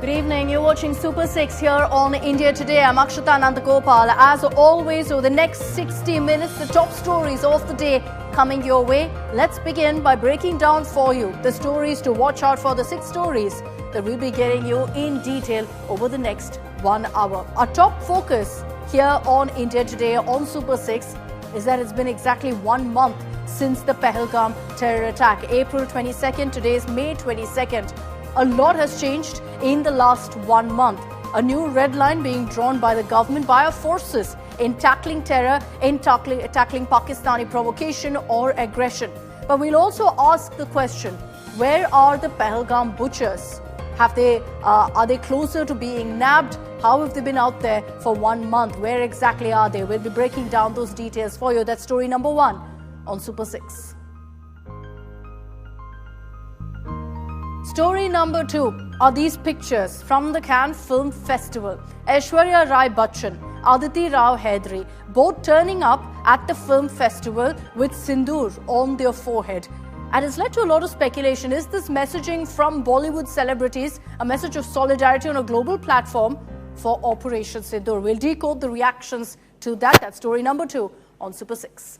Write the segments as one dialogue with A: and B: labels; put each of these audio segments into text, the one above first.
A: Good evening. You're watching Super 6 here on India Today. I'm Akshita Nandagopal. As always, over the next 60 minutes, the top stories of the day coming your way. Let's begin by breaking down for you the stories to watch out for, the 6 stories that we'll be getting you in detail over the next 1 hour. Our top focus here on India Today on Super 6 is that it's been exactly 1 month since the Pahalgam terror attack. April 22nd, today is May 22nd. A lot has changed in the last 1 month. A new red line being drawn by the government, by our forces in tackling terror, in tackling Pakistani provocation or aggression. But we'll also ask the question, where are the Pahalgam butchers? Are they closer to being nabbed? How have they been out there for 1 month? Where exactly are they? We'll be breaking down those details for you. That's story number 1 on Super 6. Story number 2 are these pictures from the Cannes Film Festival. Ashwariyas Rai Bachchan, Aditi Rao Hedri, both turning up at the film festival with Sindur on their forehead. And it's led to a lot of speculation. Is this messaging from Bollywood celebrities a message of solidarity on a global platform for Operation Sindur? We'll decode the reactions to that. That's story number 2 on Super 6.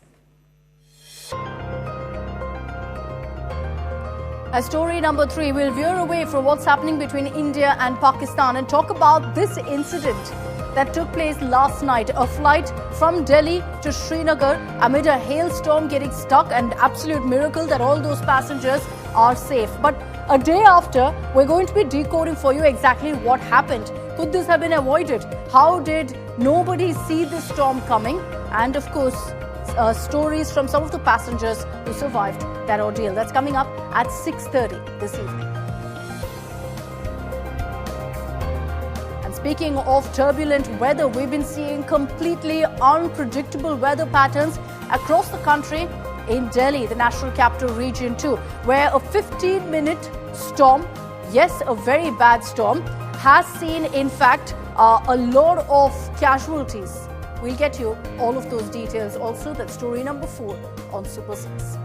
A: As story number 3, we'll veer away from what's happening between India and Pakistan and talk about this incident that took place last night. A flight from Delhi to Srinagar amid a hailstorm getting stuck, and absolute miracle that all those passengers are safe. But a day after, we're going to be decoding for you exactly what happened. Could this have been avoided? How did nobody see this storm coming? And of course, stories from some of the passengers who survived that ordeal. That's coming up at 6:30 this evening. And speaking of turbulent weather, we've been seeing completely unpredictable weather patterns across the country. In Delhi, the national capital region too, where a 15-minute storm, yes, a very bad storm, has seen, in fact, a lot of casualties. We'll get you all of those details also. That's story number 4 on Super 6.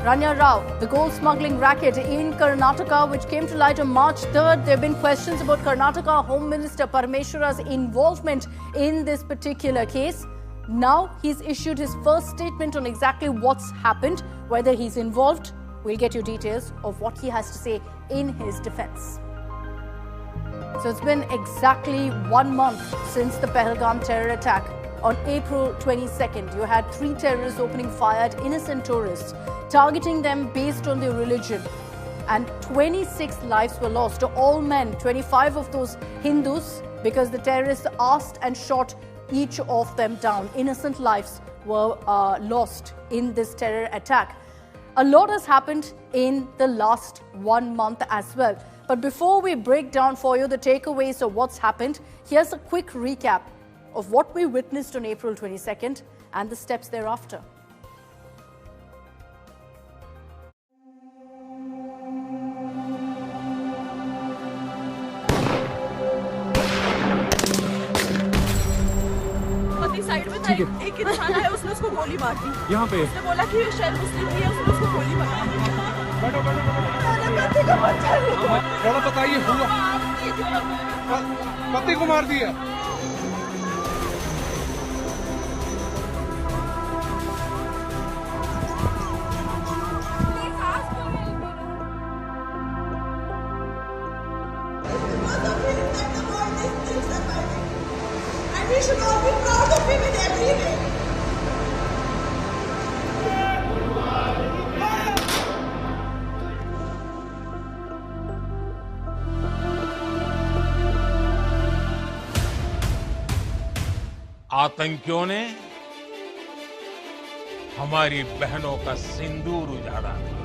A: Ranya Rao, the gold smuggling racket in Karnataka, which came to light on March 3rd. There have been questions about Karnataka Home Minister Parameshwara's involvement in this particular case. Now he's issued his first statement on exactly what's happened, whether he's involved. We'll get you details of what he has to say in his defense. So it's been exactly 1 month since the Pahalgam terror attack. On April 22nd, you had 3 terrorists opening fire at innocent tourists, targeting them based on their religion. And 26 lives were lost, all men, 25 of those Hindus, because the terrorists asked and shot each of them down. Innocent lives were lost in this terror attack. A lot has happened in the last 1 month as well. But before we break down for you the takeaways of what's happened, here's a quick recap of what we witnessed on April 22nd and the steps thereafter.
B: Side में था एक इंसान है, उसने उसको गोली मार दी यहाँ पे। उसने बोला कि शायद मुस्लिम ही है, उसने उसको गोली मार दी।
C: थोड़ा बताइए, हुआ पति को मार दिया।
D: We should all be proud of him in every way.
E: आतंकियों ने हमारी बहनों का सिंदूर उजाड़ा था,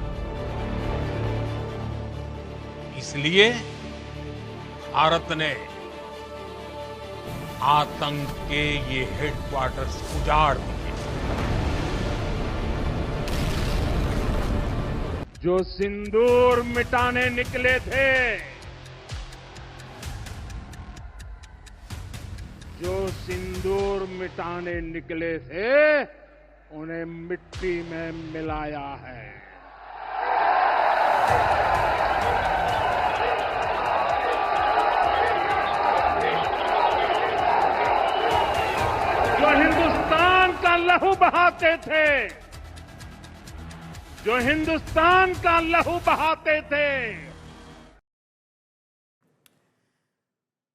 E: इसलिए भारत ने आतंक के ये हेडक्वार्टर्स उजाड़ दिए। जो सिंदूर मिटाने निकले थे, जो सिंदूर मिटाने निकले थे, उन्हें मिट्टी में मिलाया है। बहाते थे, जो हिंदुस्तान का लहू बहाते थे।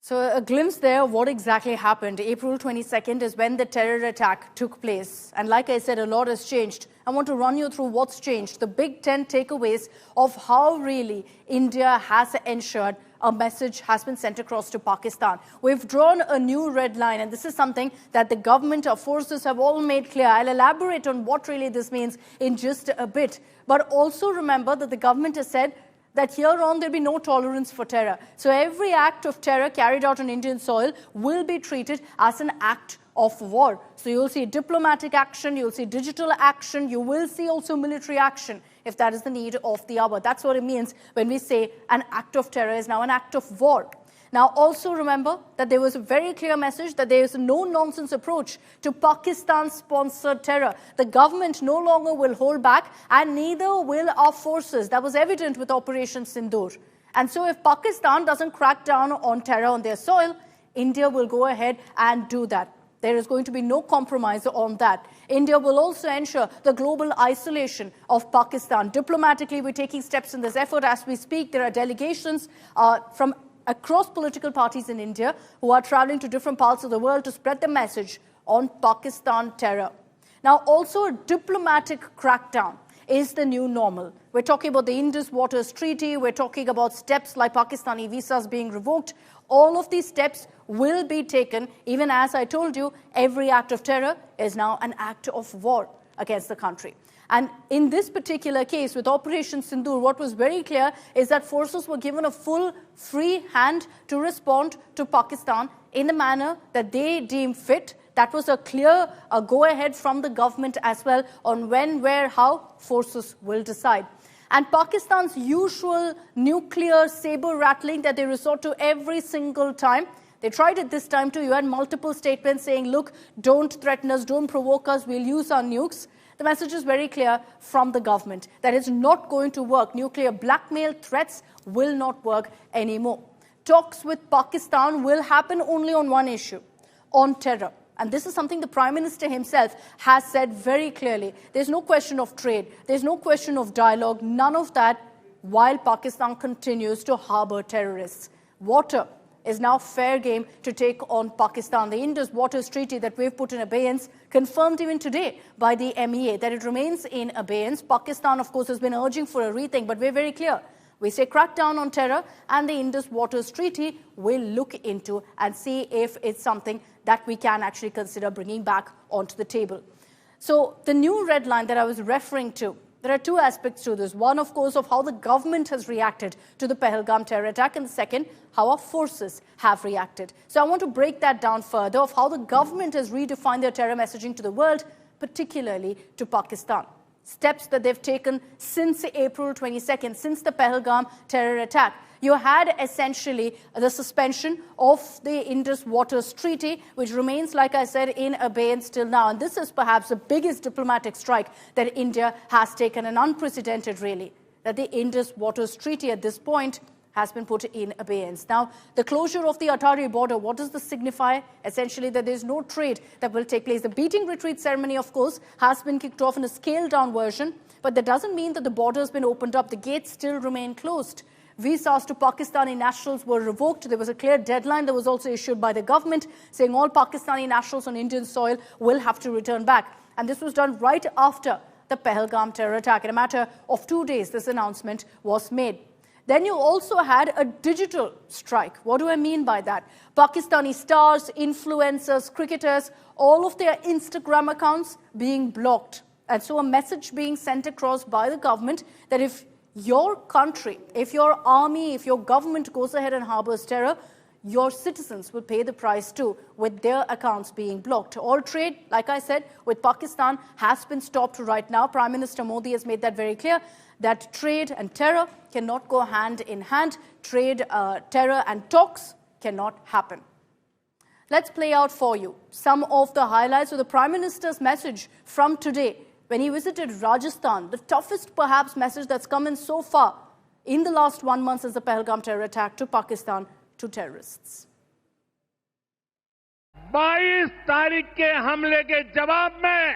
A: So a glimpse there of what exactly happened. April 22nd is when the terror attack took place. And like I said, a lot has changed. I want to run you through what's changed, the big 10 takeaways of how really India has ensured a message has been sent across to Pakistan. We've drawn a new red line, and this is something that the government, our forces have all made clear. I'll elaborate on what really this means in just a bit. But also remember that the government has said that here on there'll be no tolerance for terror. So every act of terror carried out on Indian soil will be treated as an act of war. So you'll see diplomatic action, you'll see digital action, you will see also military action if that is the need of the hour. That's what it means when we say an act of terror is now an act of war. Now, also remember that there was a very clear message that there is a no-nonsense approach to Pakistan-sponsored terror. The government no longer will hold back, and neither will our forces. That was evident with Operation Sindur. And so if Pakistan doesn't crack down on terror on their soil, India will go ahead and do that. There is going to be no compromise on that. India will also ensure the global isolation of Pakistan. Diplomatically, we're taking steps in this effort as we speak. There are delegations from across political parties in India who are traveling to different parts of the world to spread the message on Pakistan terror. Now, also a diplomatic crackdown is the new normal. We're talking about the Indus Waters Treaty. We're talking about steps like Pakistani visas being revoked. All of these steps will be taken, even as I told you, every act of terror is now an act of war against the country. And in this particular case, with Operation Sindur, what was very clear is that forces were given a full free hand to respond to Pakistan in the manner that they deem fit. That was a clear go-ahead from the government as well on when, where, how forces will decide. And Pakistan's usual nuclear saber rattling that they resort to every single time, they tried it this time too. You had multiple statements saying, look, don't threaten us, don't provoke us, we'll use our nukes. The message is very clear from the government that it's not going to work. Nuclear blackmail threats will not work anymore. Talks with Pakistan will happen only on one issue, on terror. And this is something the Prime Minister himself has said very clearly. There's no question of trade. There's no question of dialogue. None of that while Pakistan continues to harbor terrorists. Water is now fair game to take on Pakistan. The Indus Waters Treaty that we've put in abeyance, confirmed even today by the MEA that it remains in abeyance. Pakistan, of course, has been urging for a rethink, but we're very clear. We say crack down on terror, and the Indus Waters Treaty will look into and see if it's something that we can actually consider bringing back onto the table. So the new red line that I was referring to, there are two aspects to this. One, of course, of how the government has reacted to the Pahalgam terror attack, and the second, how our forces have reacted. So I want to break that down further of how the government has redefined their terror messaging to the world, particularly to Pakistan. Steps that they've taken since April 22nd, since the Pahalgam terror attack. You had essentially the suspension of the Indus Waters Treaty, which remains, like I said, in abeyance till now. And this is perhaps the biggest diplomatic strike that India has taken, and unprecedented, really, that the Indus Waters Treaty at this point has been put in abeyance. Now, the closure of the Atari border, what does this signify? Essentially, that there's no trade that will take place. The beating retreat ceremony, of course, has been kicked off in a scaled-down version, but that doesn't mean that the border has been opened up. The gates still remain closed. Visas to Pakistani nationals were revoked. There was a clear deadline that was also issued by the government saying all Pakistani nationals on Indian soil will have to return back. And this was done right after the Pahalgam terror attack. In a matter of 2 days, this announcement was made. Then you also had a digital strike. What do I mean by that? Pakistani stars, influencers, cricketers, all of their Instagram accounts being blocked. And so a message being sent across by the government that if your country, if your army, if your government goes ahead and harbors terror, your citizens will pay the price too, with their accounts being blocked. All trade, like I said, with Pakistan has been stopped right now. Prime Minister Modi has made that very clear, that trade and terror cannot go hand in hand. Trade, terror and talks cannot happen. Let's play out for you some of the highlights of the Prime Minister's message from today when he visited Rajasthan, the toughest perhaps message that's come in so far in the last 1 month since the Pahalgam terror attack to Pakistan to terrorists.
E: 22 तारीख के हमले के जवाब में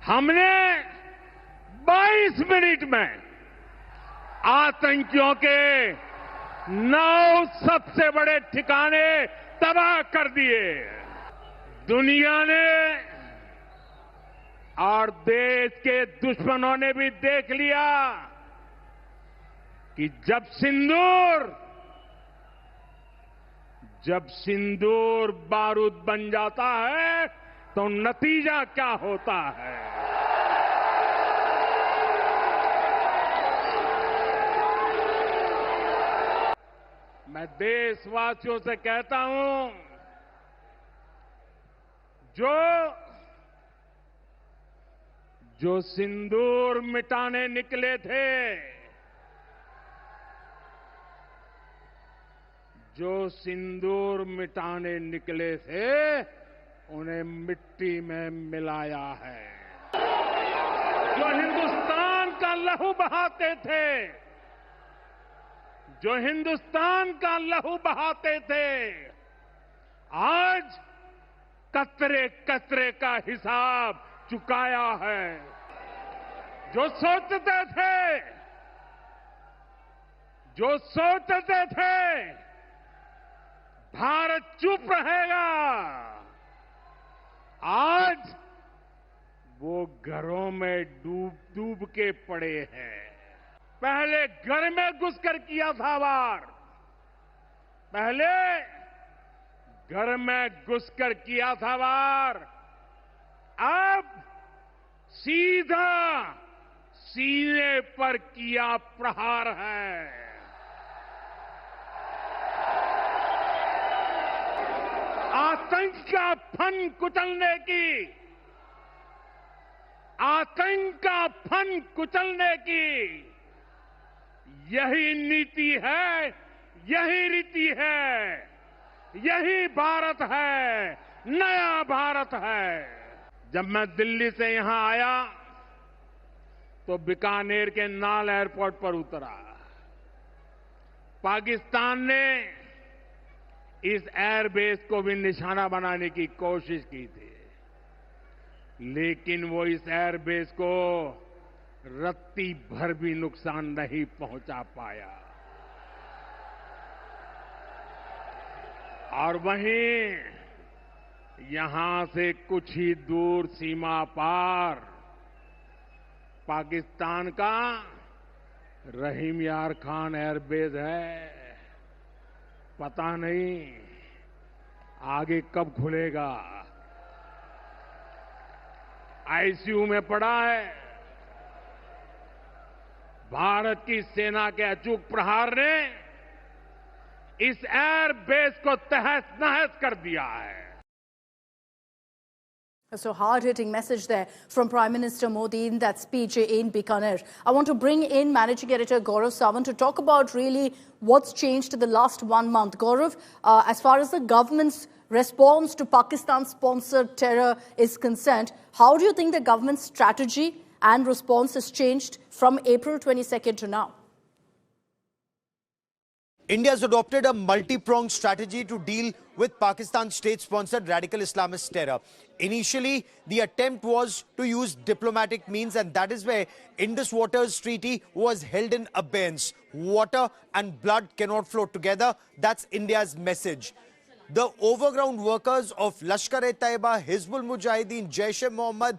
E: हमने 22 minute में आतंकियों के 9 सबसे बड़े ठिकाने तबाह कर दिए। दुनिया ने और देश के दुश्मनों ने भी देख लिया कि जब सिंदूर बारूद बन जाता है तो नतीजा क्या होता है। मैं देशवासियों से कहता हूं, जो सिंदूर मिटाने निकले थे, उन्हें मिट्टी में मिलाया है। जो हिंदुस्तान का लहू बहाते थे, आज कतरे कतरे का हिसाब चुकाया है। जो सोचते थे भारत चुप रहेगा, आज वो घरों में डूब के पड़े हैं। पहले घर में घुसकर किया था वार, अब सीधा सीने पर किया प्रहार है। आतंक का फन कुचलने की यही नीति है, यही रीति है, यही भारत है, नया भारत है। जब मैं दिल्ली से यहां आया तो बीकानेर के नाल एयरपोर्ट पर उतरा। पाकिस्तान ने इस एयरबेस को भी निशाना बनाने की कोशिश की थी, लेकिन वो इस एयरबेस को रत्ती भर भी नुकसान नहीं पहुंचा पाया। और वहीं यहां से कुछ ही दूर सीमा पार पाकिस्तान का रहीम यार खान एयरबेस है। पता नहीं आगे कब खुलेगा। आईसीयू में पड़ा है। भारत की सेना के अचूक प्रहार ने इस एयरबेस को तहस नहस कर दिया है।
A: So hard-hitting message there from Prime Minister Modi in that speech in Bikaner. I want to bring in Managing Editor Gaurav Sawant to talk about really what's changed in the last 1 month. Gaurav, as far as the government's response to Pakistan-sponsored terror is concerned, how do you think the government's strategy and response has changed from April 22nd to now?
F: India has adopted a multi-pronged strategy to deal with Pakistan's state-sponsored radical Islamist terror. Initially, the attempt was to use diplomatic means, and that is where Indus Waters Treaty was held in abeyance. Water and blood cannot flow together. That's India's message. The overground workers of Lashkar-e-Taiba, Hizbul Mujahideen, Jaish-e-Mohammed,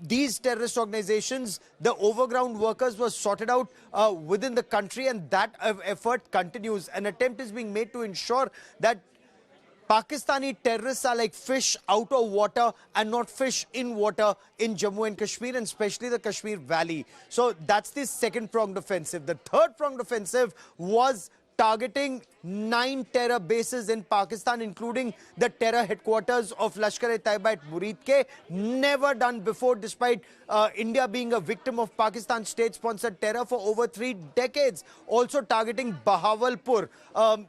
F: these terrorist organizations, the overground workers were sorted out within the country, and that effort continues. An attempt is being made to ensure that Pakistani terrorists are like fish out of water and not fish in water in Jammu and Kashmir, and especially the Kashmir Valley. So that's the second pronged offensive. The third pronged offensive was targeting 9 terror bases in Pakistan, including the terror headquarters of Lashkar-e-Taiba at Muridke. Never done before, despite India being a victim of Pakistan's state-sponsored terror for over 3 decades. Also targeting Bahawalpur.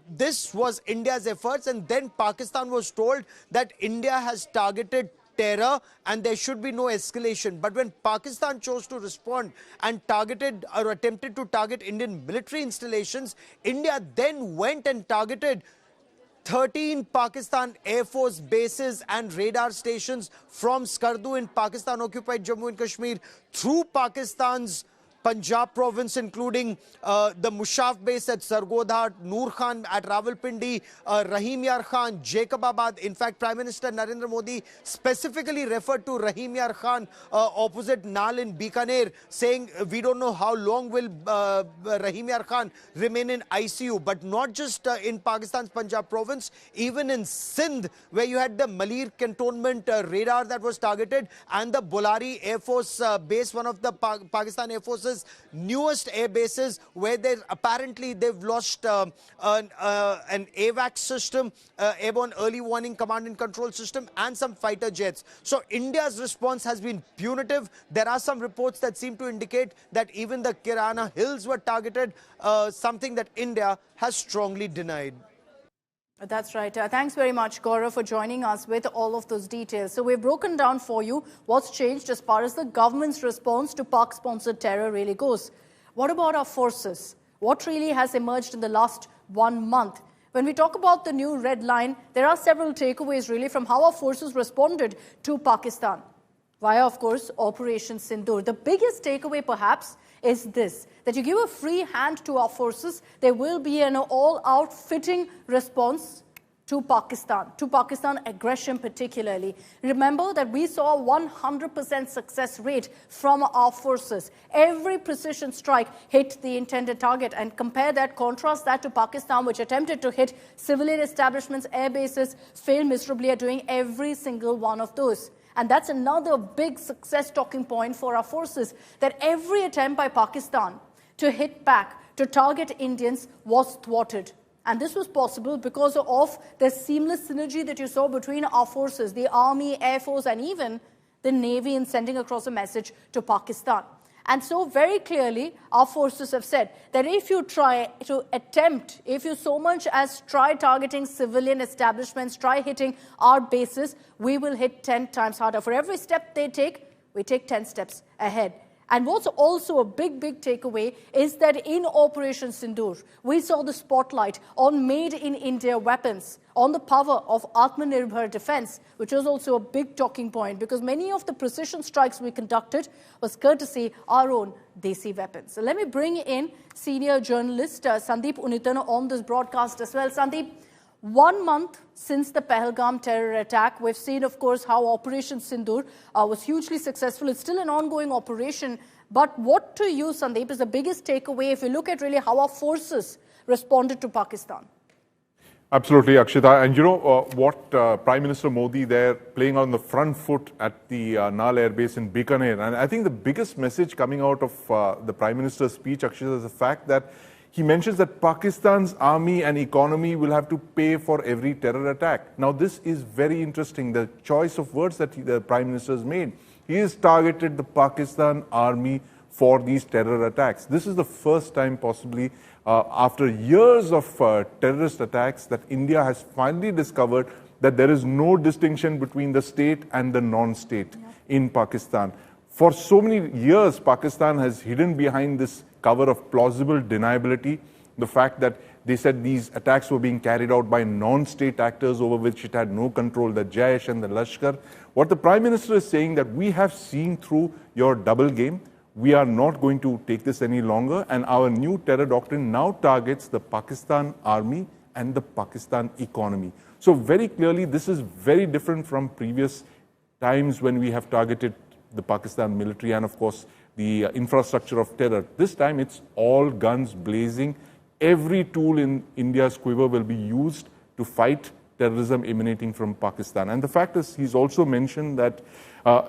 F: This was India's efforts, and then Pakistan was told that India has targeted terror and there should be no escalation. But when Pakistan chose to respond and targeted or attempted to target Indian military installations, India then went and targeted 13 Pakistan Air Force bases and radar stations from Skardu in Pakistan-occupied Jammu and Kashmir through Pakistan's Punjab province, including the Mushaf base at Sargodha, Noor Khan at Rawalpindi, Rahim Yar Khan, Jacobabad. In fact, Prime Minister Narendra Modi specifically referred to Rahim Yar Khan opposite Nal in Bikaner, saying we don't know how long will Rahim Yar Khan remain in ICU. But not just in Pakistan's Punjab province, even in Sindh, where you had the Malir cantonment radar that was targeted, and the Bolari Air Force base, one of the Pakistan Air Force's newest air bases, where they've lost an AVAC system, airborne early warning command and control system, and some fighter jets. So India's response has been punitive. There are some reports that seem to indicate that even the Kirana Hills were targeted, something that India has strongly denied.
A: That's right. Thanks very much, Gaurav, for joining us with all of those details. So we've broken down for you what's changed as far as the government's response to Pak-sponsored terror really goes. What about our forces? What really has emerged in the last 1 month? When we talk about the new red line, there are several takeaways really from how our forces responded to Pakistan via, of course, Operation Sindur. The biggest takeaway, perhaps, is this, that you give a free hand to our forces, there will be an all-out fitting response to Pakistan aggression particularly. Remember that we saw a 100% success rate from our forces. Every precision strike hit the intended target, and contrast that to Pakistan, which attempted to hit civilian establishments, air bases, failed miserably at doing every single one of those. And that's another big success talking point for our forces, that every attempt by Pakistan to hit back, to target Indians, was thwarted. And this was possible because of the seamless synergy that you saw between our forces, the Army, Air Force, and even the Navy, in sending across a message to Pakistan. And so very clearly, our forces have said that if you so much as try targeting civilian establishments, try hitting our bases, we will hit 10 times harder. For every step they take, we take 10 steps ahead. And what's also a big takeaway is that in Operation Sindur, we saw the spotlight on made-in-India weapons, on the power of Atmanirbhar defense, which was also a big talking point, because many of the precision strikes we conducted was courtesy our own Desi weapons. So let me bring in senior journalist Sandeep Unithan on this broadcast as well. Sandeep, 1 month since the Pahalgam terror attack, we've seen, of course, how Operation Sindur was hugely successful. It's still an ongoing operation. But what to you, Sandeep, is the biggest takeaway if you look at really how our forces responded to Pakistan?
G: Absolutely, Akshita. And you know what Prime Minister Modi there playing on the front foot at the Nal Air Base in Bikaner. And I think the biggest message coming out of the Prime Minister's speech, Akshita, is the fact that he mentions that Pakistan's army and economy will have to pay for every terror attack. Now, this is very interesting, the choice of words that the Prime Minister has made. He has targeted the Pakistan army for these terror attacks. This is the first time possibly after years of terrorist attacks that India has finally discovered that there is no distinction between the state and the non-state in Pakistan. For so many years, Pakistan has hidden behind this cover of plausible deniability, the fact that they said these attacks were being carried out by non-state actors over which it had no control, the Jaish and the Lashkar. What the Prime Minister is saying that we have seen through your double game, we are not going to take this any longer, and our new terror doctrine now targets the Pakistan army and the Pakistan economy. So very clearly, this is very different from previous times when we have targeted the Pakistan military and, of course, the infrastructure of terror. This time it's all guns blazing. Every tool in India's quiver will be used to fight terrorism emanating from Pakistan. And the fact is, he's also mentioned that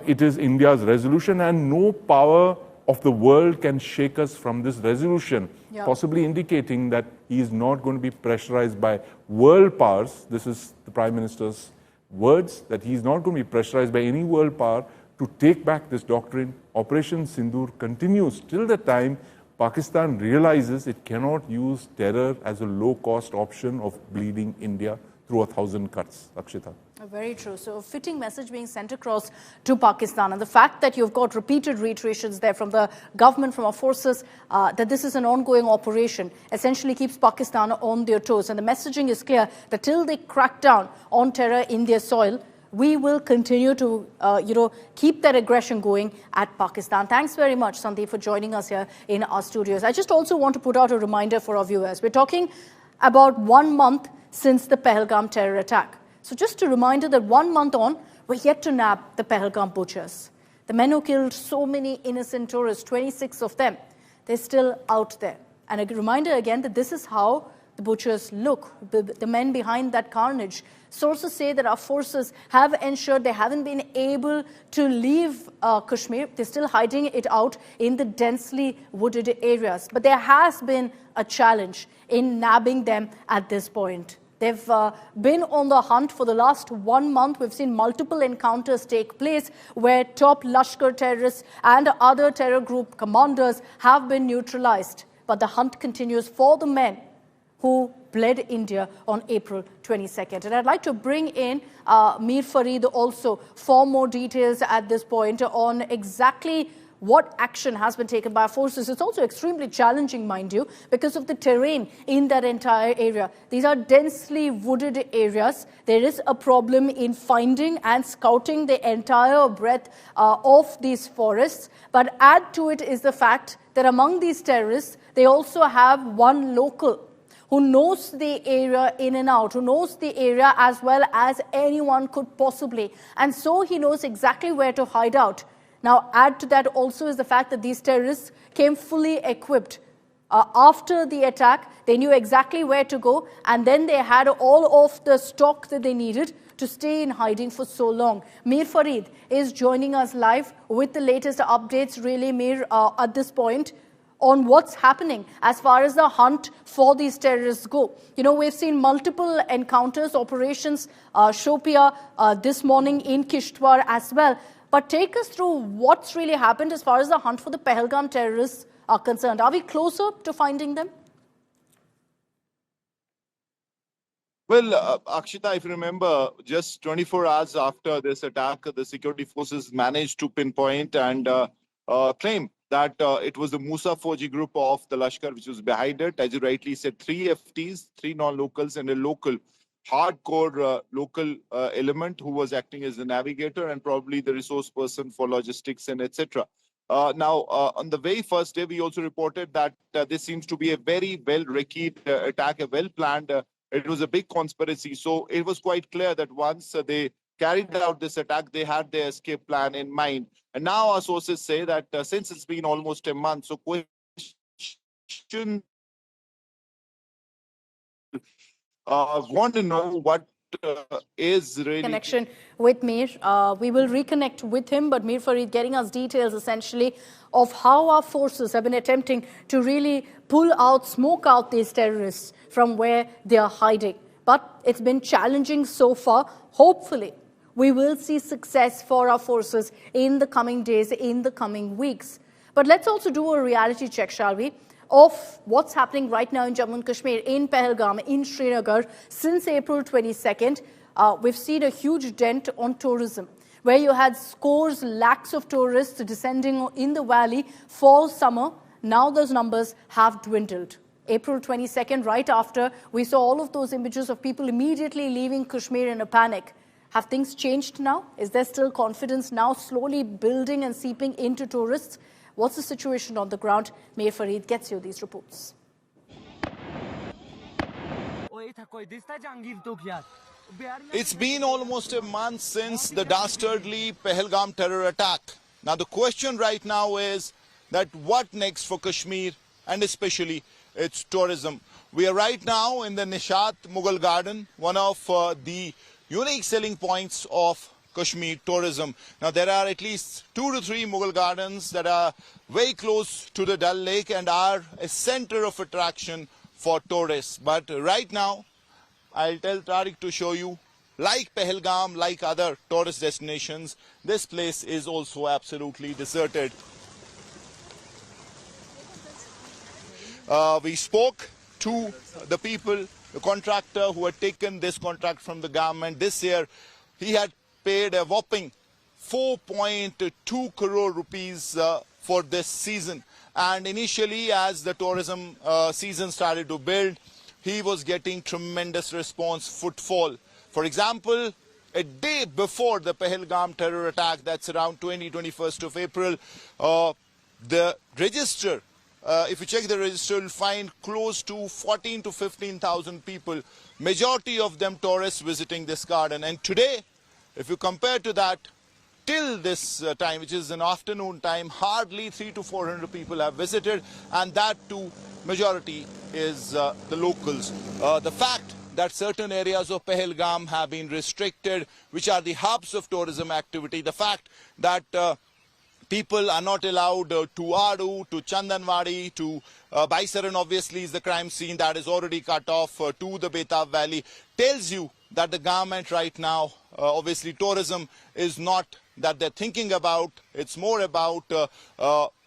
G: it is India's resolution and no power of the world can shake us from this resolution, possibly indicating that he is not going to be pressurized by world powers. This is the Prime Minister's words, that he is not going to be pressurized by any world power to take back this doctrine. Operation Sindur continues till the time Pakistan realizes it cannot use terror as a low-cost option of bleeding India through 1,000 cuts. Akshita.
A: Very true. So a fitting message being sent across to Pakistan, and the fact that you've got repeated reiterations there from the government, from our forces, that this is an ongoing operation, essentially keeps Pakistan on their toes. And the messaging is clear that till they crack down on terror in their soil, we will continue to, keep that aggression going at Pakistan. Thanks very much, Sandeep, for joining us here in our studios. I just also want to put out a reminder for our viewers. We're talking about 1 month since the Pahalgam terror attack. So just a reminder that 1 month on, we're yet to nab the Pahalgam butchers. The men who killed so many innocent tourists, 26 of them, they're still out there. And a reminder again that this is how the butchers look, the men behind that carnage. Sources say that our forces have ensured they haven't been able to leave Kashmir. They're still hiding it out in the densely wooded areas. But there has been a challenge in nabbing them at this point. They've been on the hunt for the last 1 month. We've seen multiple encounters take place where top Lashkar terrorists and other terror group commanders have been neutralized. But the hunt continues for the men who bled India on April 22nd. And I'd like to bring in Mir Farid also for more details at this point on exactly what action has been taken by our forces. It's also extremely challenging, mind you, because of the terrain in that entire area. These are densely wooded areas. There is a problem in finding and scouting the entire breadth of these forests. But add to it is the fact that among these terrorists, they also have one local who knows the area in and out, who knows the area as well as anyone could possibly. And so he knows exactly where to hide out. Now, add to that also is the fact that these terrorists came fully equipped. After the attack, they knew exactly where to go, and then they had all of the stock that they needed to stay in hiding for so long. Mir Farid is joining us live with the latest updates, really, Mir, at this point, on what's happening as far as the hunt for these terrorists go. You know, we've seen multiple encounters, operations, Shopia this morning in Kishtwar as well. But take us through what's really happened as far as the hunt for the Pahalgam terrorists are concerned. Are we closer to finding them?
H: Well, Akshita, if you remember, just 24 hours after this attack, the security forces managed to pinpoint and claim that it was the Musa Fauji group of the Lashkar which was behind it. As you rightly said, 3 FTs, 3 non-locals and a local hardcore local element who was acting as the navigator and probably the resource person for logistics and etc. Now, on the very first day, we also reported that this seems to be a very well-recceived attack, a well-planned. It was a big conspiracy. So it was quite clear that once they carried out this attack, they had their escape plan in mind. And now our sources say that since it's been almost a month, so question want to know what is really
A: connection with Mir. We will reconnect with him, but Mir Farid getting us details essentially of how our forces have been attempting to really pull out, smoke out these terrorists from where they are hiding. But it's been challenging so far. Hopefully, we will see success for our forces in the coming days, in the coming weeks. But let's also do a reality check, shall we, of what's happening right now in Jammu and Kashmir, in Pahalgam, in Srinagar. Since April 22nd, we've seen a huge dent on tourism, where you had scores, lakhs of tourists descending in the valley for summer. Now those numbers have dwindled. April 22nd, right after, we saw all of those images of people immediately leaving Kashmir in a panic. Have things changed now? Is there still confidence now slowly building and seeping into tourists? What's the situation on the ground? Mir Farid gets you these reports.
H: It's been almost a month since the dastardly Pahalgam terror attack. Now the question right now is that what next for Kashmir and especially its tourism. We are right now in the Nishat Mughal Garden, one of the unique selling points of Kashmir tourism. Now there are at least 2 to 3 Mughal gardens that are very close to the Dal Lake and are a center of attraction for tourists. But right now, I'll tell Tariq to show you, like Pahalgam, like other tourist destinations, this place is also absolutely deserted. We spoke to the people, the contractor who had taken this contract from the government. This year, he had paid a whopping 4.2 crore rupees for this season. And initially, as the tourism season started to build, he was getting tremendous response, footfall. For example, a day before the Pahalgam terror attack, that's around 21st of April, the register, if you check the register, you'll find close to 14 to 15,000 people, majority of them tourists visiting this garden. And today, if you compare to that, till this time, which is an afternoon time, hardly 300 to 400 people have visited, and that too, majority is the locals. The fact that certain areas of Pahalgam have been restricted, which are the hubs of tourism activity, the fact that people are not allowed to Adu, to Chandanwadi, to Baisaran obviously is the crime scene that is already cut off, to the Betab Valley, tells you that the government right now, obviously tourism is not that they're thinking about, it's more about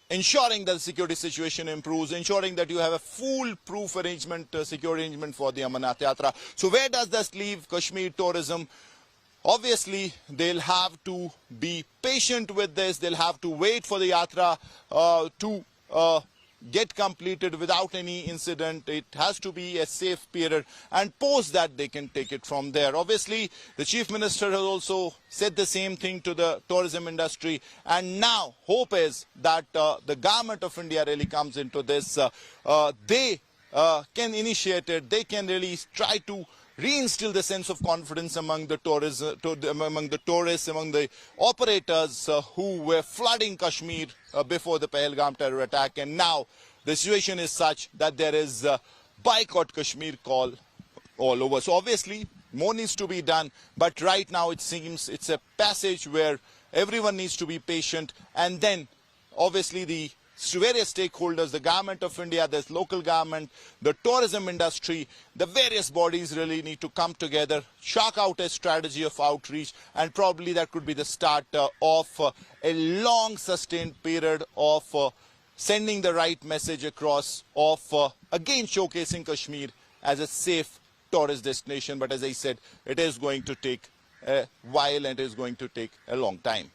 H: ensuring that the security situation improves, ensuring that you have a foolproof arrangement, secure arrangement for the Amarnath Yatra. So where does this leave Kashmir tourism? Obviously, they'll have to be patient with this. They'll have to wait for the Yatra to get completed without any incident. It has to be a safe period, and post that they can take it from there. Obviously, the Chief Minister has also said the same thing to the tourism industry, and now hope is that the government of India really comes into this. They can initiate it. They can really try to reinstill the sense of confidence among the tourists, among the operators who were flooding Kashmir before the Pahalgam terror attack. And now the situation is such that there is a boycott Kashmir call all over. So obviously more needs to be done, but right now it seems it's a passage where everyone needs to be patient, and then obviously the various stakeholders, the government of India, the local government, the tourism industry, the various bodies really need to come together, chalk out a strategy of outreach, and probably that could be the start of a long sustained period of sending the right message across, of again showcasing Kashmir as a safe tourist destination. But as I said, it is going to take a while and it is going to take a long time.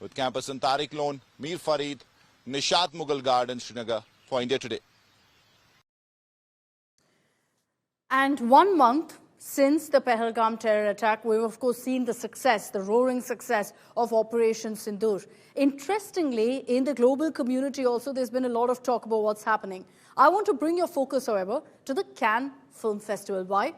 H: With campus and Tariq Lone, Mir Farid, Nishat Mughal Garden, Srinagar, for India Today.
A: And 1 month since the Pahalgam terror attack, we've of course seen the success, the roaring success of Operation Sindur. Interestingly, in the global community also, there's been a lot of talk about what's happening. I want to bring your focus, however, to the Cannes Film Festival. Why?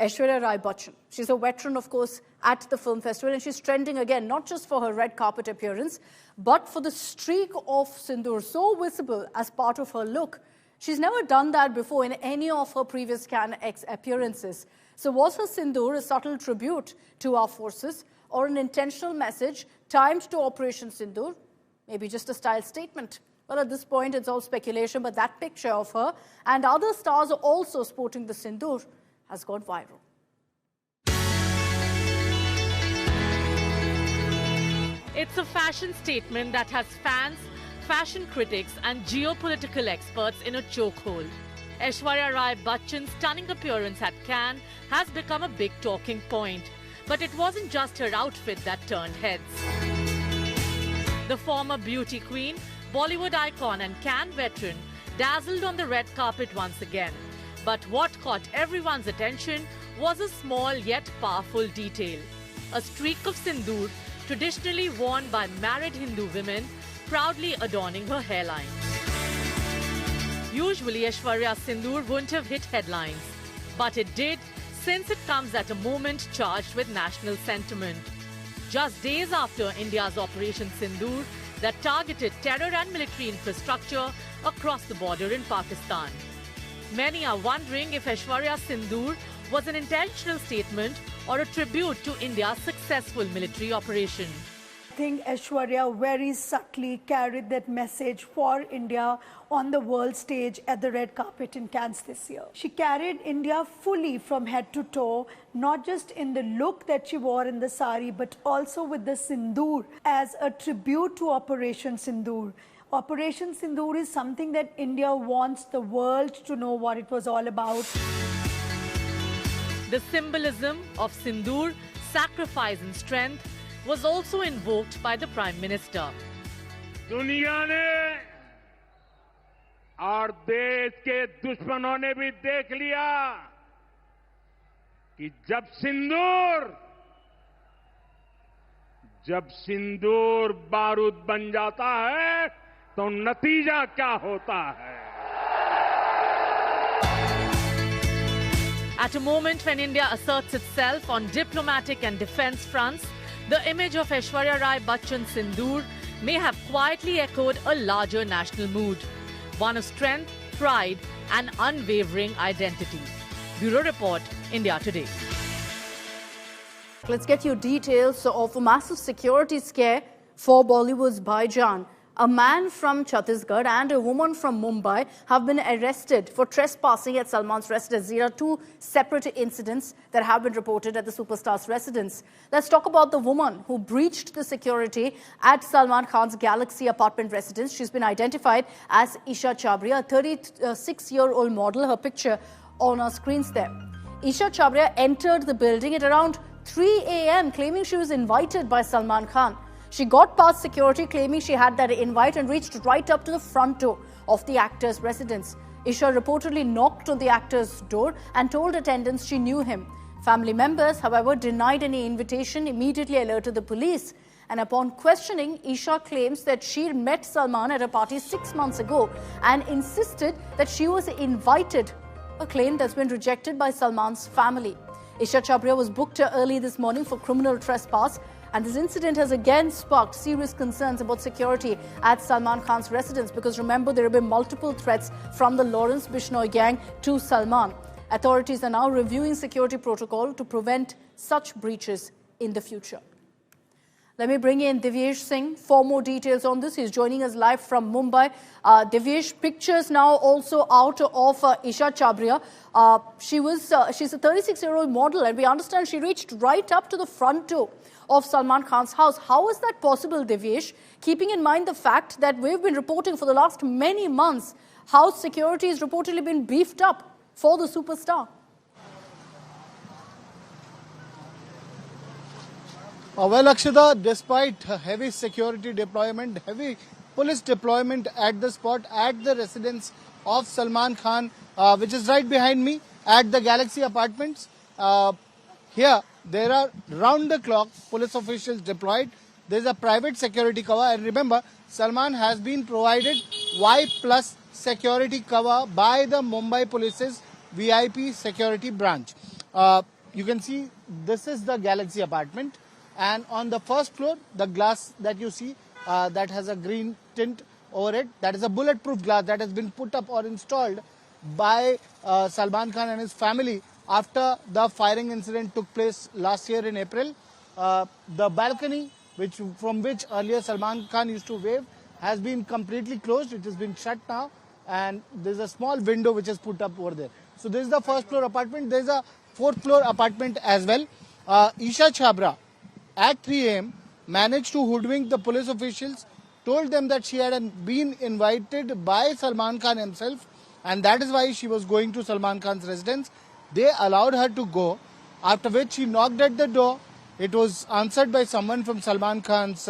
A: Ashwariyas Rai Bachchan. She's a veteran, of course, at the film festival, and she's trending again, not just for her red carpet appearance, but for the streak of sindoor so visible as part of her look. She's never done that before in any of her previous Cannes appearances. So was her sindoor a subtle tribute to our forces, or an intentional message timed to Operation Sindur? Maybe just a style statement. Well, at this point, it's all speculation, but that picture of her and other stars also sporting the sindoor has gone viral.
I: It's a fashion statement that has fans, fashion critics and geopolitical experts in a chokehold. Ashwariyas Rai Bachchan's stunning appearance at Cannes has become a big talking point. But it wasn't just her outfit that turned heads. The former beauty queen, Bollywood icon and Cannes veteran dazzled on the red carpet once again. But what caught everyone's attention was a small yet powerful detail. A streak of sindoor, traditionally worn by married Hindu women, proudly adorning her hairline. Usually, Ashwariyas Sindur wouldn't have hit headlines. But it did, since it comes at a moment charged with national sentiment. Just days after India's Operation Sindur that targeted terror and military infrastructure across the border in Pakistan. Many are wondering if Ashwariyas Sindur was an intentional statement or a tribute to India's successful military operation.
J: I think Ashwarya very subtly carried that message for India on the world stage at the red carpet in Cannes this year. She carried India fully from head to toe, not just in the look that she wore in the sari, but also with the sindoor as a tribute to Operation Sindur. Operation Sindur is something that India wants the world to know what it was all about.
I: The symbolism of sindoor sacrifice and strength was also invoked by the Prime Minister.
E: दुनिया ने और देश के दुश्मनों ने भी देख लिया कि जब सिंदूर बारूद बन जाता है तो नतीजा क्या होता है.
I: At a moment when India asserts itself on diplomatic and defense fronts, the image of Ashwarya Rai Bachchan's Sindur may have quietly echoed a larger national mood, one of strength, pride and unwavering identity. Bureau Report, India Today.
A: Let's get you details of a massive security scare for Bollywood's Bhaijan. A man from Chhattisgarh and a woman from Mumbai have been arrested for trespassing at Salman's residence. There are two separate incidents that have been reported at the superstar's residence. Let's talk about the woman who breached the security at Salman Khan's Galaxy apartment residence. She's been identified as Isha Chabria, a 36-year-old model. Her picture on our screens there. Isha Chabria entered the building at around 3 a.m. claiming she was invited by Salman Khan. She got past security claiming she had that invite and reached right up to the front door of the actor's residence. Isha reportedly knocked on the actor's door and told attendants she knew him. Family members, however, denied any invitation, immediately alerted the police. And upon questioning, Isha claims that she met Salman at a party 6 months ago and insisted that she was invited, a claim that's been rejected by Salman's family. Isha Chabria was booked early this morning for criminal trespass. And this incident has again sparked serious concerns about security at Salman Khan's residence because remember, there have been multiple threats from the Lawrence Bishnoi gang to Salman. Authorities are now reviewing security protocol to prevent such breaches in the future. Let me bring in Divyesh Singh for more details on this. He's joining us live from Mumbai. Divyesh, pictures now also out of Isha Chabria. She's a 36-year-old model and we understand she reached right up to the front door of Salman Khan's house. How is that possible, Divyesh, keeping in mind the fact that we've been reporting for the last many months how security has reportedly been beefed up for the superstar?
K: Well, Akshita, despite heavy security deployment, heavy police deployment at the spot, at the residence of Salman Khan, which is right behind me, at the Galaxy Apartments, here there are round-the-clock police officials deployed. There is a private security cover. And remember, Salman has been provided Y+ security cover by the Mumbai Police's VIP security branch. You can see this is the Galaxy Apartment. And on the first floor, the glass that you see that has a green tint over it, that is a bulletproof glass that has been put up or installed by Salman Khan and his family after the firing incident took place last year in April. The balcony from which earlier Salman Khan used to wave has been completely closed. It has been shut now and there's a small window which is put up over there. So this is the first floor apartment. There's a fourth floor apartment as well. Isha Chabria at 3 a.m. managed to hoodwink the police officials, told them that she had been invited by Salman Khan himself and that is why she was going to Salman Khan's residence. They allowed her to go, after which she knocked at the door. It was answered by someone from Salman Khan's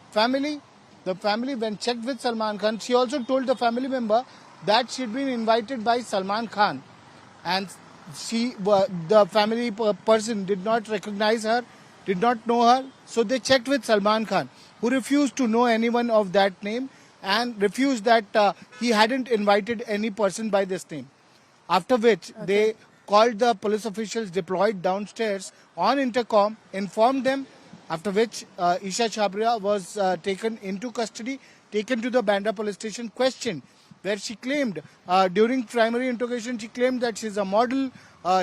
K: family. The family, when checked with Salman Khan, she also told the family member that she had been invited by Salman Khan. And the family person did not recognize her, did not know her. So they checked with Salman Khan, who refused to know anyone of that name and refused that he hadn't invited any person by this name. After which they called the police officials deployed downstairs on intercom, informed them, after which Isha Chabria was taken into custody, taken to the Bandra police station, questioned, where she claimed, during primary interrogation, she claimed that she's a model,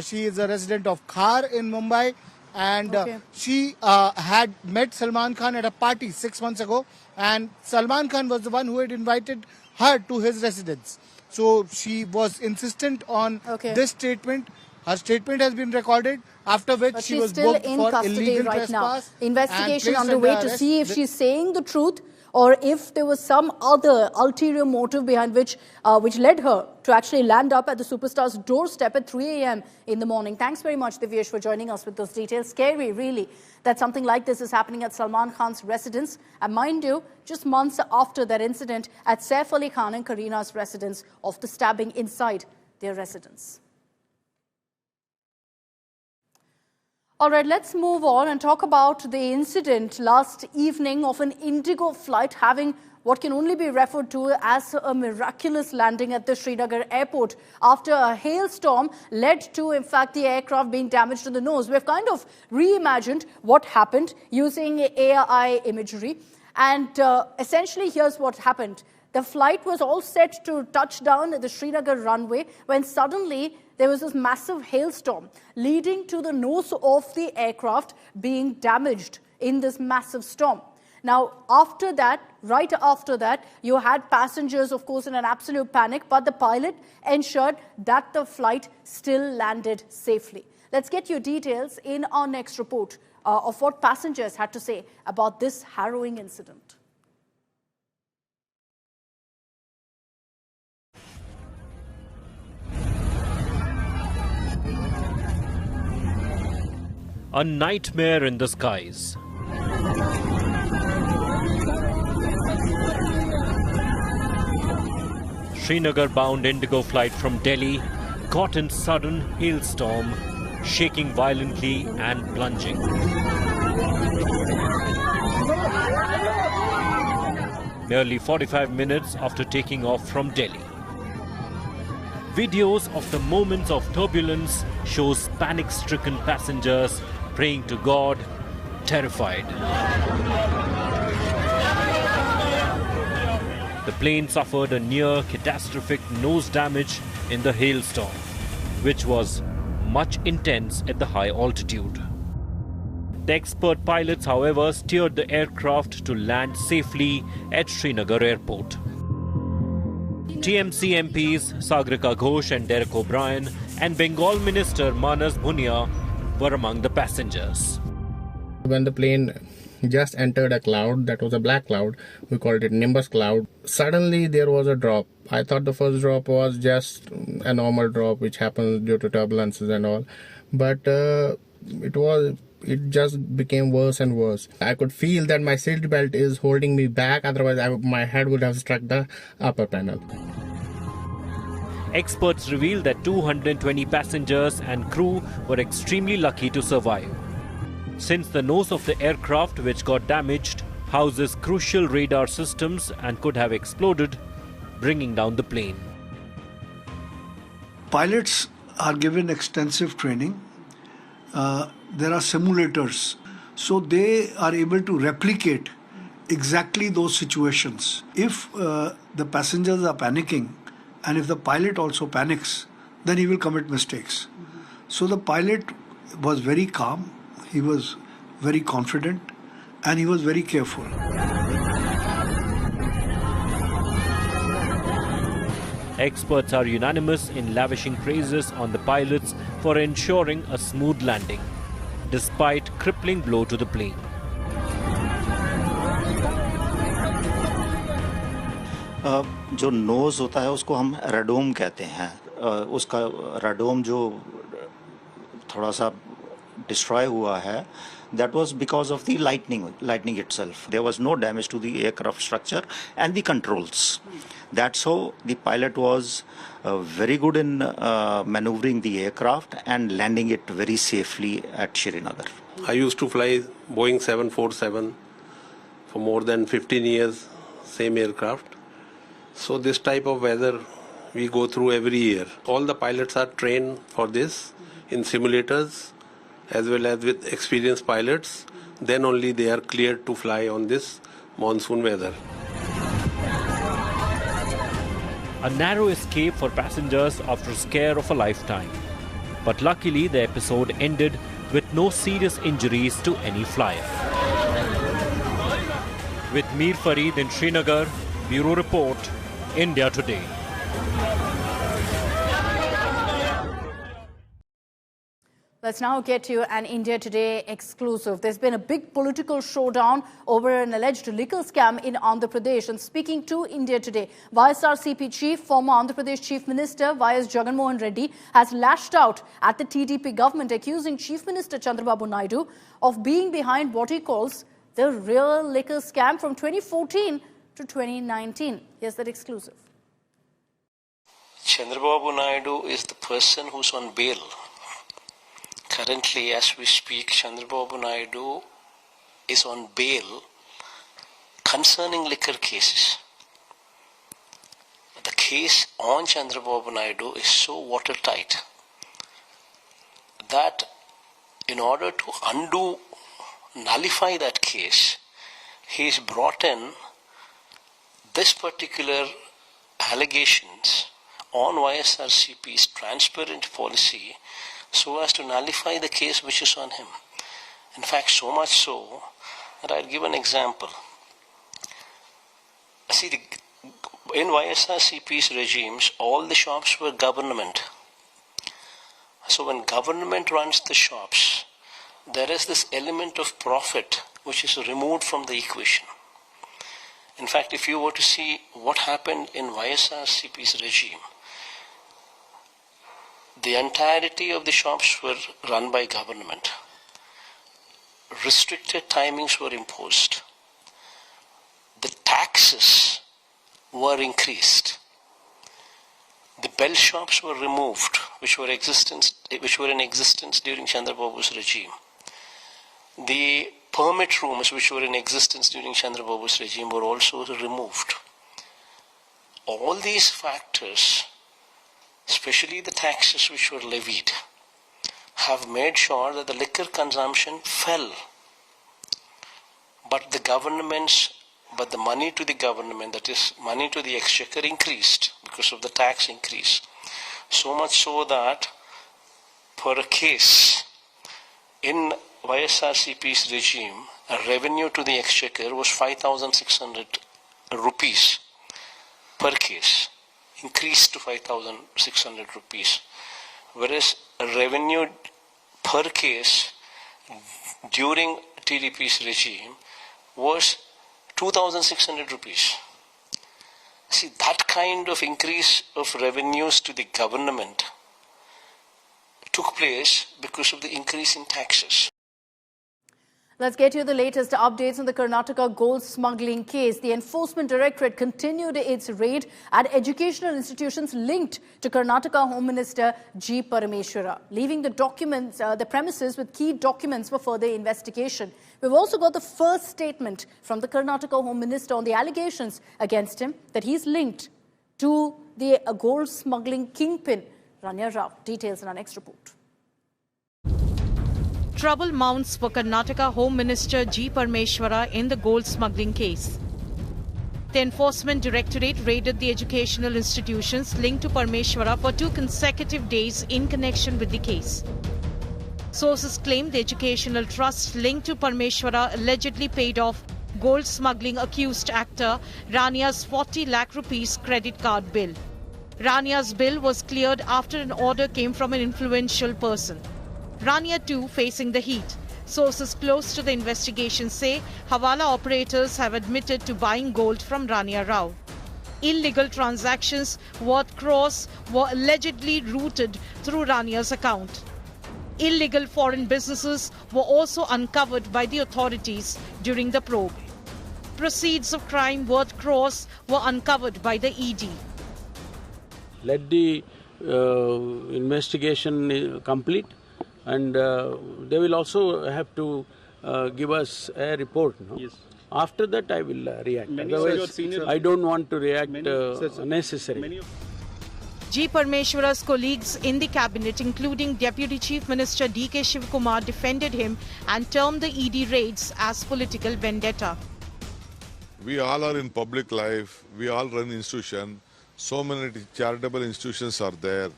K: she is a resident of Khar in Mumbai, and she had met Salman Khan at a party 6 months ago, and Salman Khan was the one who had invited her to his residence. So she was insistent on this statement. Her statement has been recorded, after which she was booked for illegal trespass.
A: Investigation underway to see if she's saying the truth or if there was some other ulterior motive behind which led her to actually land up at the superstar's doorstep at 3 a.m. in the morning. Thanks very much, Divyesh, for joining us with those details. Scary, really, that something like this is happening at Salman Khan's residence. And mind you, just months after that incident at Saif Ali Khan and Kareena's residence of the stabbing inside their residence. All right, let's move on and talk about the incident last evening of an Indigo flight having what can only be referred to as a miraculous landing at the Srinagar airport after a hailstorm led to, in fact, the aircraft being damaged in the nose. We've kind of reimagined what happened using AI imagery. And essentially, here's what happened. The flight was all set to touch down at the Srinagar runway when suddenly there was this massive hailstorm leading to the nose of the aircraft being damaged in this massive storm. Now, after that, right after that, you had passengers, of course, in an absolute panic, but the pilot ensured that the flight still landed safely. Let's get you details in our next report of what passengers had to say about this harrowing incident.
L: A nightmare in the skies. Srinagar-bound Indigo flight from Delhi caught in sudden hailstorm, shaking violently and plunging. Nearly 45 minutes after taking off from Delhi. Videos of the moments of turbulence shows panic-stricken passengers praying to God, terrified. The plane suffered a near catastrophic nose damage in the hailstorm, which was much intense at the high altitude. The expert pilots, however, steered the aircraft to land safely at Srinagar airport. TMC MPs Sagrika Ghosh and Derek O'Brien and Bengal Minister Manas Bhunia were among the passengers.
M: When the plane just entered a cloud, that was a black cloud, we called it Nimbus cloud, suddenly there was a drop. I thought the first drop was just a normal drop which happens due to turbulences and all, but it just became worse and worse. I could feel that my seat belt is holding me back, otherwise my head would have struck the upper panel.
L: Experts revealed that 220 passengers and crew were extremely lucky to survive, since the nose of the aircraft, which got damaged, houses crucial radar systems and could have exploded, bringing down the plane.
N: Pilots are given extensive training. There are simulators, so they are able to replicate exactly those situations. If the passengers are panicking and if the pilot also panics, then he will commit mistakes. So the pilot was very calm, he was very confident, and he was very careful.
L: Experts are unanimous in lavishing praises on the pilots for ensuring a smooth landing, despite crippling blow to the plane.
O: जो knows होता है उसको हम radome कहते हैं. उसका radome जो थोड़ा सा डिस्ट्रॉय हुआ है, that was because of the lightning itself. There was no damage to the aircraft structure and the controls. That's how the pilot was very good in maneuvering the aircraft and landing it very safely at Srinagar.
P: I used to fly Boeing 747 for more than 15 years, same aircraft. So this type of weather we go through every year. All the pilots are trained for this in simulators as well as with experienced pilots. Then only they are cleared to fly on this monsoon weather.
L: A narrow escape for passengers after a scare of a lifetime. But luckily the episode ended with no serious injuries to any flyer. With Mir Farid in Srinagar, Bureau Report, India Today.
A: Let's now get to an India Today exclusive. There's been a big political showdown over an alleged liquor scam in Andhra Pradesh. And speaking to India Today, YSRCP chief, former Andhra Pradesh Chief Minister Y.S. Jaganmohan Reddy has lashed out at the TDP government, accusing Chief Minister Chandrababu Naidu of being behind what he calls the real liquor scam from 2014 to 2019. Here's that exclusive.
Q: Chandrababu Naidu is the person who's on bail. Currently, as we speak, Chandrababu Naidu is on bail concerning liquor cases. The case on Chandrababu Naidu is so watertight that in order to nullify that case, he's brought in this particular allegations on YSRCP's transparent policy so as to nullify the case which is on him. In fact, so much so that I'll give an example. See, in YSRCP's regimes, all the shops were government. So when government runs the shops, there is this element of profit which is removed from the equation. In fact, if you were to see what happened in YSRCP's regime, the entirety of the shops were run by government. Restricted timings were imposed. The taxes were increased. The bell shops were removed, which were in existence during Chandrababu's regime. The permit rooms, which were in existence during Chandrababu's regime, were also removed. All these factors, especially the taxes which were levied, have made sure that the liquor consumption fell. But the money to the government, that is money to the exchequer, increased because of the tax increase. So much so that per case in YSRCP's regime, a revenue to the exchequer was 5,600 rupees per case, increased to 5,600 rupees, whereas a revenue per case during TDP's regime was 2,600 rupees. See, that kind of increase of revenues to the government took place because of the increase in taxes.
A: Let's get you the latest updates on the Karnataka gold smuggling case. The Enforcement Directorate continued its raid at educational institutions linked to Karnataka Home Minister G. Parameshwara, leaving the premises with key documents for further investigation. We've also got the first statement from the Karnataka Home Minister on the allegations against him that he's linked to the gold smuggling kingpin. Rania Rao, details in our next report.
R: Trouble mounts for Karnataka Home Minister G. Parameshwara in the gold smuggling case. The Enforcement Directorate raided the educational institutions linked to Parameshwara for 2 consecutive days in connection with the case. Sources claim the educational trust linked to Parameshwara allegedly paid off gold smuggling accused actor Rania's 40 lakh rupees credit card bill. Rania's bill was cleared after an order came from an influential person. Rania too facing the heat. Sources close to the investigation say Hawala operators have admitted to buying gold from Rania Rao. Illegal transactions worth crores were allegedly routed through Rania's account. Illegal foreign businesses were also uncovered by the authorities during the probe. Proceeds of crime worth crores were uncovered by the ED.
S: Let the investigation complete. And they will also have to give us a report. No? Yes. After that, I will react. Otherwise, I don't want to react unnecessarily.
R: G. Parameshwara's colleagues in the cabinet, including Deputy Chief Minister D.K. Shivakumar, defended him and termed the ED raids as political vendetta.
T: We all are in public life. We all run institutions. So many charitable institutions are there.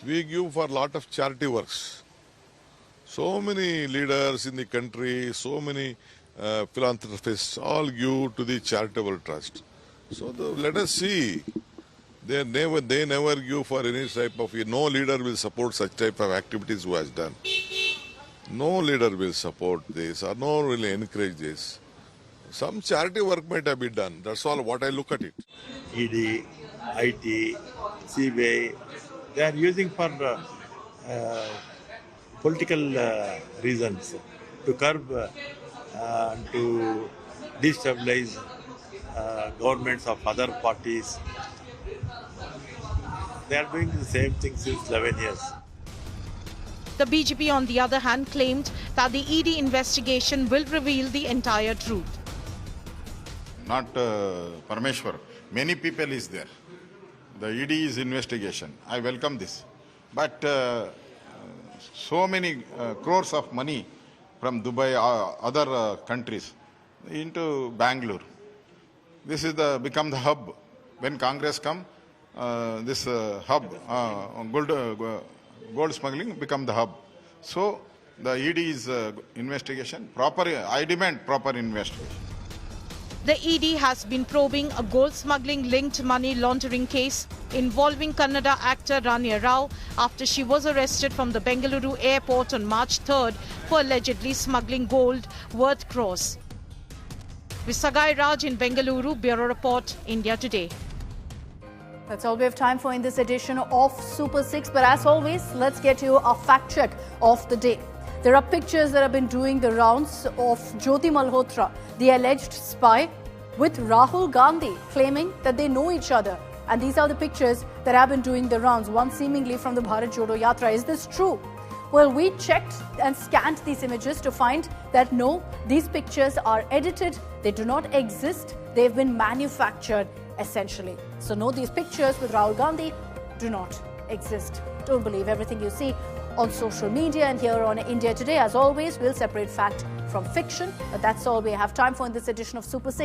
T: We give for a lot of charity works. So many leaders in the country, so many philanthropists, all give to the charitable trust. So let us see. They never give for any type of, no leader will support such type of activities who has done. No leader will support this or no one will encourage this. Some charity work might have been done. That's all what I look at it.
U: ED, IT, CBI, they are using for political reasons to curb to destabilize governments of other parties. They are doing the same thing since 11 years.
R: The BJP, on the other hand, claimed that the ED investigation will reveal the entire truth.
V: Not Parameshwar. Many people is there. The ED is investigation. I welcome this. But so many crores of money from Dubai or other countries into Bangalore. This is become the hub. When Congress come, this hub, gold smuggling become the hub. So the ED is investigation. I demand proper investigation.
R: The ED has been probing a gold smuggling linked money laundering case involving Kannada actor Rania Rao after she was arrested from the Bengaluru airport on March 3rd for allegedly smuggling gold worth crores. With Sagai Raj in Bengaluru, Bureau Report, India Today.
A: That's all we have time for in this edition of Super 6. But as always, let's get you a fact check of the day. There are pictures that have been doing the rounds of Jyoti Malhotra, the alleged spy, with Rahul Gandhi, claiming that they know each other. And these are the pictures that have been doing the rounds, one seemingly from the Bharat Jodo Yatra. Is this true? Well, we checked and scanned these images to find that no, these pictures are edited. They do not exist. They've been manufactured, essentially. So no, these pictures with Rahul Gandhi do not exist. Don't believe everything you see on social media and here on India Today. As always, we'll separate fact from fiction. But that's all we have time for in this edition of Super 6.